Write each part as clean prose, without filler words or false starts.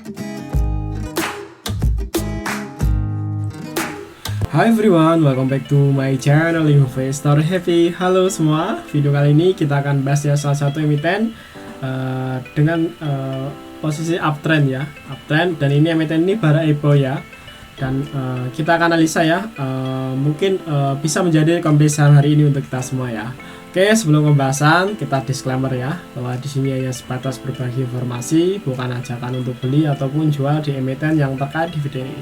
Hi everyone, welcome back to my channel Investor Happy. Halo semua, video kali ini kita akan bahas ya salah satu emiten dengan posisi uptrend ya, uptrend, dan ini emiten ini bara EPO ya, dan kita akan analisa ya, mungkin bisa menjadi komoditi saham hari ini untuk kita semua ya. Oke, sebelum pembahasan kita disclaimer ya, bahwa di sini hanya sebatas berbagi informasi, bukan ajakan untuk beli ataupun jual di emiten yang terkait di video ini.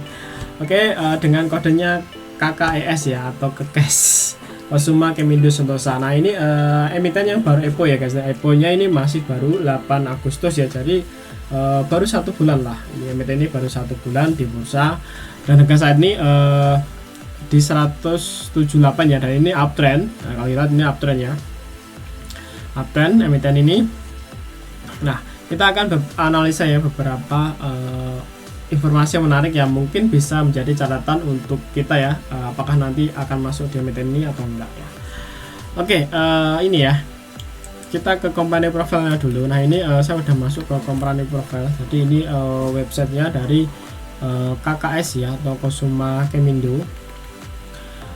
Oke, dengan kodenya KKES ya, atau KES, Kusuma Kemindo Sentosa. Nah ini emiten yang baru EPO ya guys. EPO nya ini masih baru 8 Agustus ya, jadi baru 1 bulan lah. Ini emiten ini baru 1 bulan di bursa, dan harga saat ini di 178 ya, dan ini uptrend. Nah, kalau kita lihat ini uptrend ya, uptrend emiten ini. Nah kita akan analisa ya beberapa informasi yang menarik yang mungkin bisa menjadi catatan untuk kita ya, apakah nanti akan masuk di emiten ini atau enggak ya. Oke, ini ya, kita ke company profile-nya dulu. Nah ini saya udah masuk ke company profile, jadi ini websitenya dari KKS ya, atau Kusuma Kemindo.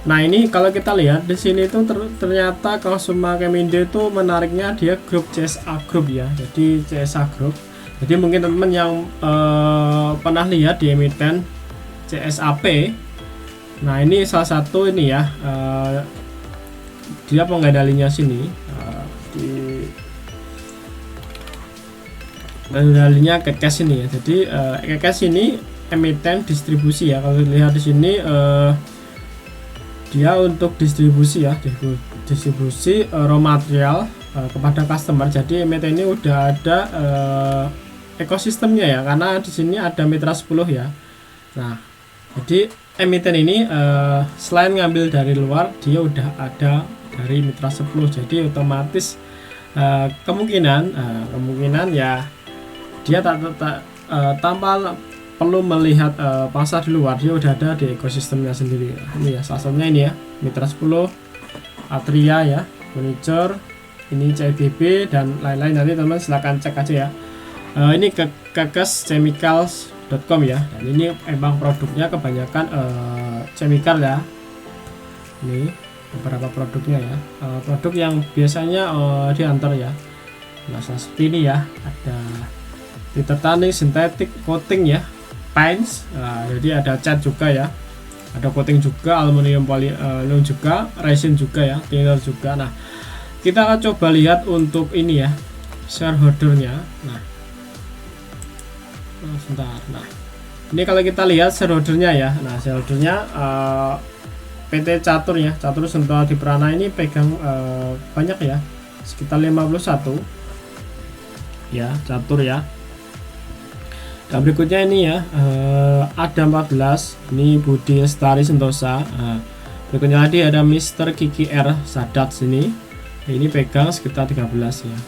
Nah ini kalau kita lihat di sini itu ternyata Kusuma Kemindo itu menariknya dia grup CSA Group ya, jadi CSA Group. Jadi mungkin teman-teman yang pernah lihat di emiten CSAP, nah ini salah satu ini ya, dia pengendalinya sini, di pengendalinya KKS ini ya. Jadi KKS ini emiten distribusi ya. Kalau lihat di sini dia untuk distribusi ya, distribusi raw material kepada customer. Jadi emiten ini udah ada ekosistemnya ya, karena di sini ada mitra 10 ya. Nah jadi emiten ini selain ngambil dari luar, dia udah ada dari mitra 10, jadi otomatis kemungkinan ya dia tanpa perlu melihat pasar di luar, dia udah ada di ekosistemnya sendiri. Ini ya salah satunya ini ya, mitra 10, Atria ya, Furniture, ini CIBB dan lain-lain. Nanti teman-teman silahkan cek aja ya. Ini kekes.chemicals.com ya, dan ini emang produknya kebanyakan chemical ya. Ini beberapa produknya ya, produk yang biasanya diantar ya. Nah seperti ini ya, ada titanium sintetik coating ya, paints, jadi ada cat juga ya, ada coating juga, aluminium polyalum juga, resin juga ya, thinner juga. Nah kita akan coba lihat untuk ini ya, shareholdernya. Sebentar. Nah ini kalau kita lihat shareholdernya ya, nah shareholdernya PT Catur ya, Catur Sentosa Adi Prana ini pegang banyak ya, sekitar 51 ya, Catur ya. Dan berikutnya ini ya, ada 14, ini Budi Lestari Sentosa. Berikutnya tadi ada Mr. Kiki R Sadat sini, ini pegang sekitar 13 ya.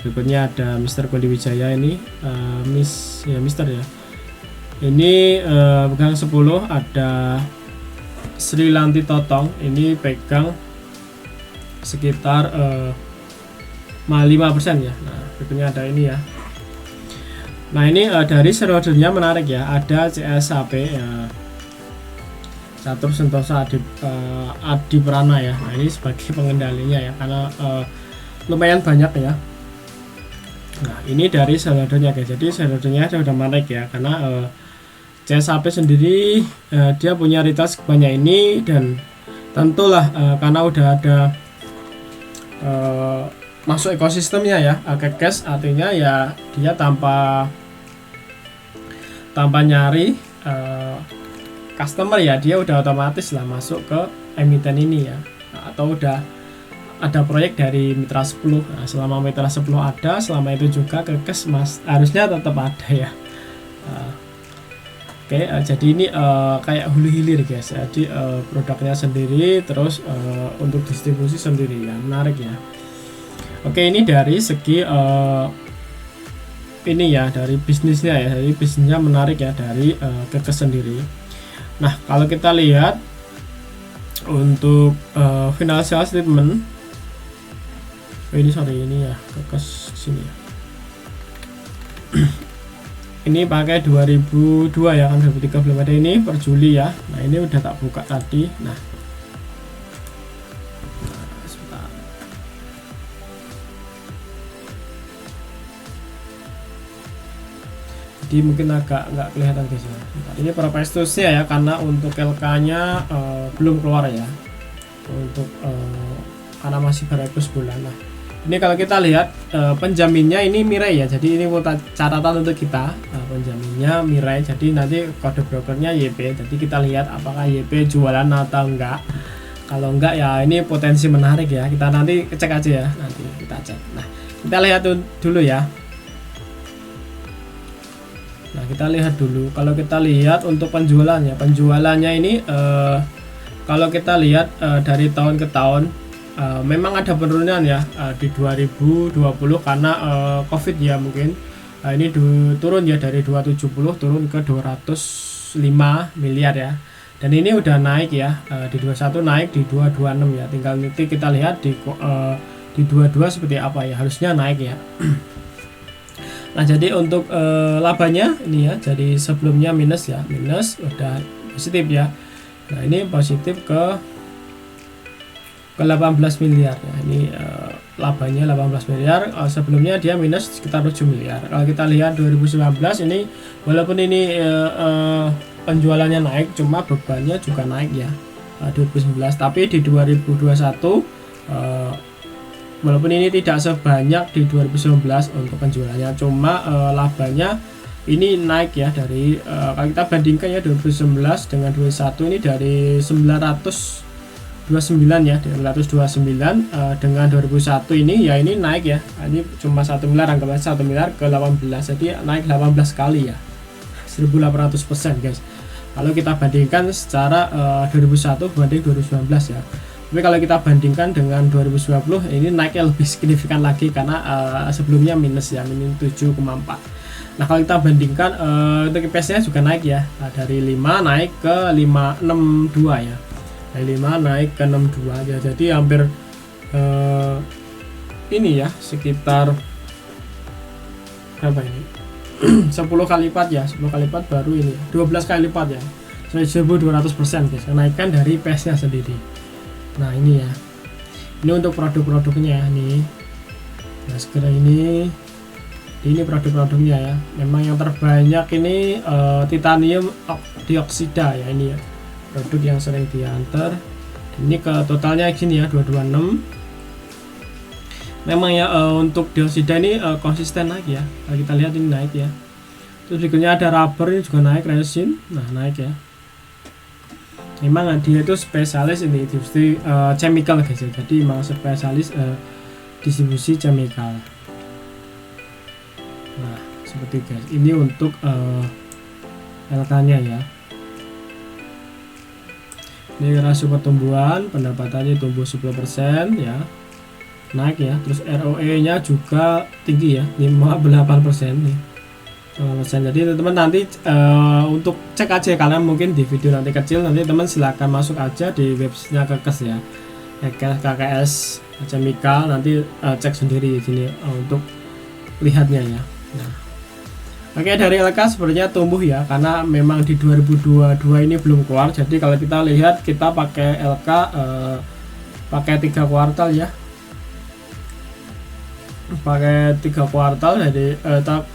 Berikutnya ada Mr. Kodi Wijaya, ini Mr. ya, ini pegang 10. Ada Sri Lanti Totong, ini pegang sekitar 5% ya. Nah berikutnya ada ini ya. Nah ini dari shareholdernya menarik ya, ada CSAP ya, Catur Sentosa Adi Prana ya. Nah ini sebagai pengendalinya ya, karena lumayan banyak ya. Nah ini dari shareholdernya guys, jadi shareholdernya sudah menarik ya, karena CSAP sendiri dia punya retail sebanyak ini, dan tentulah karena udah ada masuk ekosistemnya ya, KKS, artinya ya dia tanpa nyari customer ya, dia udah otomatis lah masuk ke emiten ini ya, atau udah ada proyek dari mitra 10. Nah, selama mitra 10 ada, selama itu juga KKS harusnya tetap ada ya. Oke, jadi ini kayak hulu hilir guys, jadi produknya sendiri, terus untuk distribusi sendiri ya, menarik ya. Oke, ini dari segi ini ya, dari bisnisnya ya, jadi bisnisnya menarik ya dari KKS sendiri. Nah kalau kita lihat untuk financial statement, ini sorry, ini ya KKS sini ya. ini pakai 2002 ya kan, 2003 belum ada. Ini per Juli ya. Nah ini udah tak buka tadi. Nah sebentar. Jadi mungkin agak nggak kelihatan guys ya. Ini prospectusnya ya, karena untuk LK nya belum keluar ya, untuk karena masih baru sebulan. Nah ini kalau kita lihat penjaminnya ini Mirai ya, jadi ini catatan untuk kita, penjaminnya Mirai, jadi nanti kode brokernya YP, jadi kita lihat apakah YP jualan atau enggak. Kalau enggak ya ini potensi menarik ya, kita nanti cek aja ya, nanti kita cek. Nah kita lihat dulu ya. Nah kita lihat dulu, kalau kita lihat untuk penjualannya ini kalau kita lihat dari tahun ke tahun memang ada penurunan ya di 2020 karena COVID ya mungkin. Ini turun ya dari 270 turun ke 205 miliar ya. Dan ini udah naik ya, di 21 naik, di 226 ya. Tinggal nanti kita lihat di 22 seperti apa ya, harusnya naik ya. Nah jadi untuk labanya ini ya, jadi sebelumnya minus ya, minus udah positif ya. Nah ini positif ke 18 miliar ya. Ini labanya 18 miliar, sebelumnya dia minus sekitar 7 miliar. Kalau kita lihat 2019 ini walaupun ini penjualannya naik, cuma bebannya juga naik ya, 2019. Tapi di 2021 walaupun ini tidak sebanyak di 2019 untuk penjualannya, cuma labanya ini naik ya, dari kalau kita bandingkan ya 2019 dengan 2021 ini dari 929 ya, 929 dengan 2001 ini ya, ini naik ya, ini cuma 1 miliar, anggap aja 1 miliar ke 18, jadi naik 18 kali ya, 1800% guys. Kalau kita bandingkan secara 2001 banding 2019 ya. Tapi kalau kita bandingkan dengan 2020 ini naiknya lebih signifikan lagi, karena sebelumnya minus ya, minus 7,4. Nah kalau kita bandingkan untuk IPS nya juga naik ya, dari 5 naik ke 562 ya, dari 5 naik ke 62 ya, jadi hampir ini ya, sekitar berapa ini 10 kali lipat ya, 10 kali lipat baru ini 12 kali lipat ya, 1200% guys, kenaikan dari IPS nya sendiri. Nah ini ya, ini untuk produk-produknya nih. Nah sekarang ini produk-produknya ya, memang yang terbanyak ini titanium dioksida ya, ini ya produk yang sering diantar. Ini ke totalnya gini ya, 226. Memang ya untuk dioksida ini konsisten naik ya, kalau kita lihat ini naik ya. Terus berikutnya ada rubber, ini juga naik, resin, nah naik ya. Memang dia itu spesialis ini distribusi chemical guys ya, jadi memang spesialis distribusi chemical. Nah seperti guys, ini untuk LK-nya ya. Ini rasio pertumbuhan, pendapatannya tumbuh 10% ya, naik ya. Terus ROE nya juga tinggi ya, 58% nih. Jadi teman-teman nanti untuk cek aja, karena mungkin di video nanti kecil, nanti teman silahkan masuk aja di websitenya Kekes ya, KKS Chemical, nanti cek sendiri di sini untuk lihatnya ya. Nah, oke, dari LK sebenarnya tumbuh ya, karena memang di 2022 ini belum keluar. Jadi kalau kita lihat, kita pakai LK pakai 3 kuartal ya, pakai 3 kuartal, jadi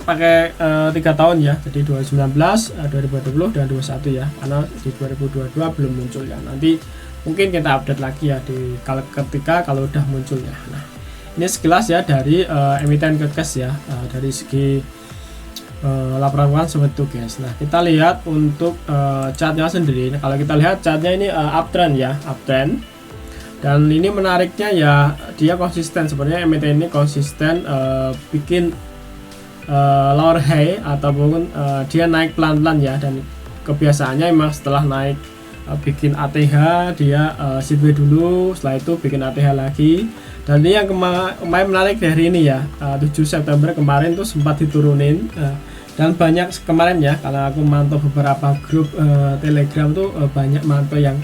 pakai 3 tahun ya, jadi 2019, 2020 dan 2021 ya, karena di 2022 belum muncul ya. Nanti mungkin kita update lagi ya di ketika kalau udah muncul ya. Nah ini sekilas ya dari emiten Kekes ya, dari segi laporan keuangan seperti itu guys. Nah kita lihat untuk chartnya sendiri. Nah, kalau kita lihat chartnya ini uptrend ya, uptrend. Dan ini menariknya ya, dia konsisten, sebenarnya emiten ini konsisten bikin lower high ataupun dia naik pelan-pelan ya, dan kebiasaannya memang setelah naik bikin ATH dia sideways dulu, setelah itu bikin ATH lagi. Dan ini yang kemarin menarik dari ini ya, 7 September kemarin tuh sempat diturunin, dan banyak kemarin ya, karena aku mantau beberapa grup Telegram tuh banyak mantau yang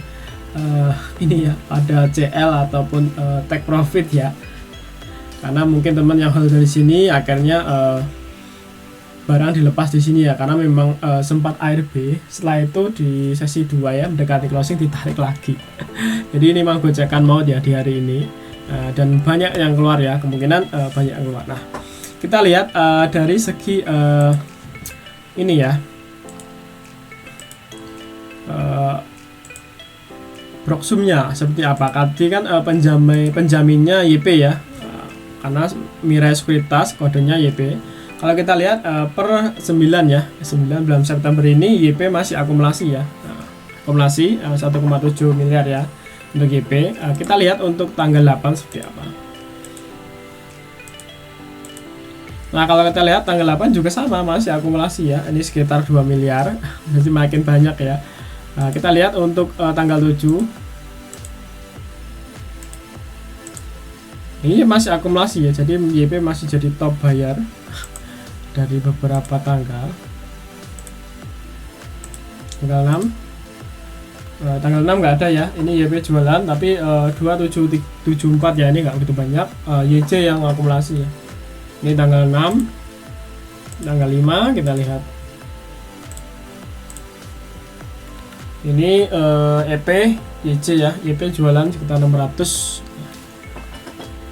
ini ya, ada CL ataupun take profit ya, karena mungkin teman yang hold dari sini akhirnya barang dilepas di sini ya, karena memang sempat ARB. Setelah itu di sesi 2 ya mendekati closing ditarik lagi. Jadi ini memang gocekan maut ya di hari ini, dan banyak yang keluar ya, kemungkinan banyak yang keluar. Nah kita lihat dari segi ini ya, proxumnya seperti apa. Tadi kan penjaminnya YP ya, karena Mirai Sekuritas kodenya YP. Kalau kita lihat per 9 ya, 9 bulan September ini YP masih akumulasi ya, akumulasi 1,7 miliar ya untuk YP. Kita lihat untuk tanggal 8 seperti apa. Nah kalau kita lihat tanggal 8 juga sama, masih akumulasi ya, ini sekitar 2 miliar, jadi makin banyak ya. Kita lihat untuk tanggal 7 ini masih akumulasi ya, jadi YP masih jadi top buyer dari beberapa tanggal. Tanggal 6 nggak ada ya, ini YP jualan, tapi 2774 ya, ini nggak begitu banyak. YC yang akumulasi ya, ini tanggal 6, tanggal 5 kita lihat ini EP YC ya, YP jualan sekitar 600.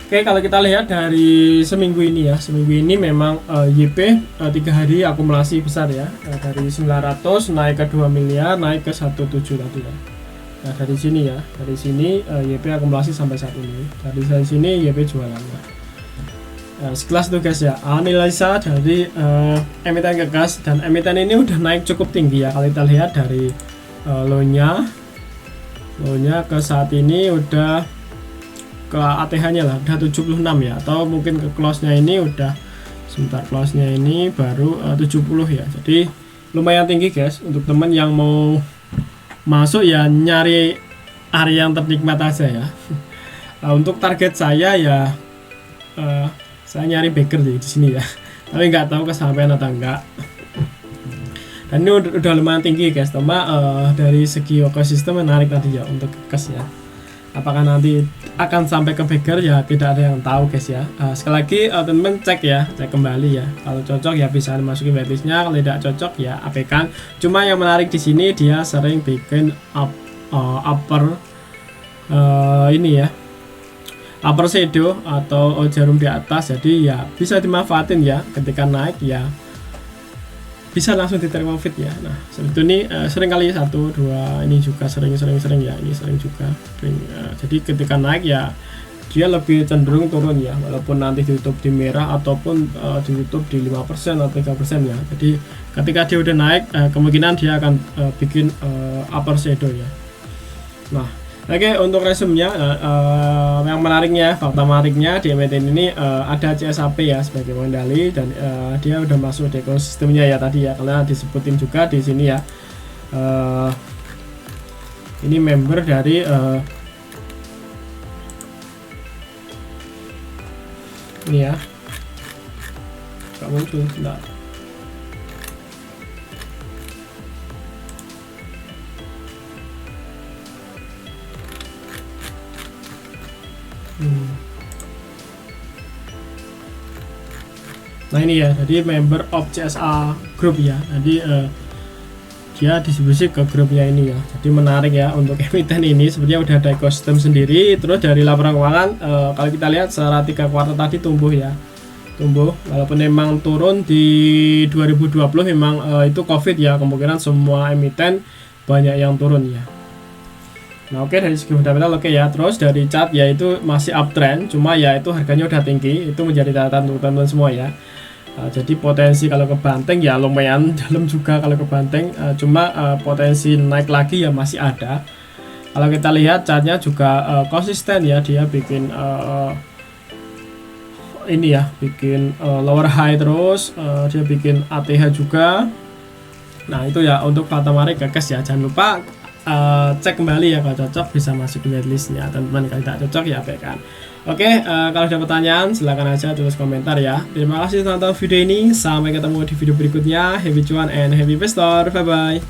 Oke, kalau kita lihat dari seminggu ini ya, seminggu ini memang YP 3 hari akumulasi besar ya, dari 900 naik ke 2 miliar, naik ke 17 tadi ya. Nah dari sini ya, dari sini YP akumulasi sampai saat ini, dari sini YP jualan ya. Sekelas itu guys ya, analisa dari emiten gas, dan emiten ini udah naik cukup tinggi ya. Kalau kita lihat dari low-nya ke saat ini udah ke ATH nya lah udah 76 ya, atau mungkin ke close nya ini udah, sebentar, close nya ini baru 70 ya. Jadi lumayan tinggi guys, untuk temen yang mau masuk ya nyari area yang ternikmat aja ya. Untuk target saya ya saya nyari backer di sini ya, tapi nggak tahu kesampaian atau enggak. Dan ini udah lumayan tinggi guys, tambah dari segi ekosistem menarik tadi ya untuk gas ya. Apakah nanti akan sampai ke backer ya, tidak ada yang tahu guys ya. Sekali lagi teman-teman cek ya, cek kembali ya. Kalau cocok ya bisa dimasukin waitlistnya, kalau tidak cocok ya abaikan. Cuma yang menarik di sini dia sering bikin upper ini ya, upper shadow atau jarum di atas, jadi ya bisa dimanfaatin ya, ketika naik ya bisa langsung diterima profit ya. Nah seperti ini sering kali 1, 2 ini juga sering ya, ini sering juga sering, jadi ketika naik ya dia lebih cenderung turun ya, walaupun nanti ditutup di merah ataupun ditutup di 5% atau 3% ya. Jadi ketika dia udah naik kemungkinan dia akan bikin upper shadow ya. Nah oke, untuk resumenya yang menariknya, fakta menariknya di emiten ini ada CSAP ya sebagai pengendali, dan dia udah masuk di ekosistemnya ya tadi ya, karena disebutin juga di sini ya. Ini member dari ini ya, nggak muncul, enggak. Nah ini ya, jadi member of CSA Group ya, jadi dia distribusi ke grupnya ini ya. Jadi menarik ya untuk emiten ini, sepertinya udah ada ekosistem sendiri. Terus dari laporan keuangan kalau kita lihat secara 3 kuartal tadi tumbuh ya, tumbuh, walaupun memang turun di 2020 memang itu COVID ya, kemungkinan semua emiten banyak yang turun ya. Nah oke, dari segi fundamental oke ya. Terus dari chart ya itu masih uptrend, cuma ya itu harganya udah tinggi, itu menjadi catatan untuk teman-teman semua ya. Jadi potensi kalau ke banteng ya lumayan dalam juga kalau ke banteng, cuma potensi naik lagi ya masih ada. Kalau kita lihat chartnya juga konsisten ya, dia bikin ini ya, bikin lower high terus, dia bikin ATH juga. Nah itu ya untuk fakta menarik gagas ya, jangan lupa cek kembali ya, kalau cocok bisa masuk ke waitlistnya, teman-teman. Kalau tidak cocok ya abaikan. Oke, kalau ada pertanyaan silahkan aja tulis komentar ya. Terima kasih telah nonton video ini, sampai ketemu di video berikutnya. Happy cuan and happy investor, bye bye.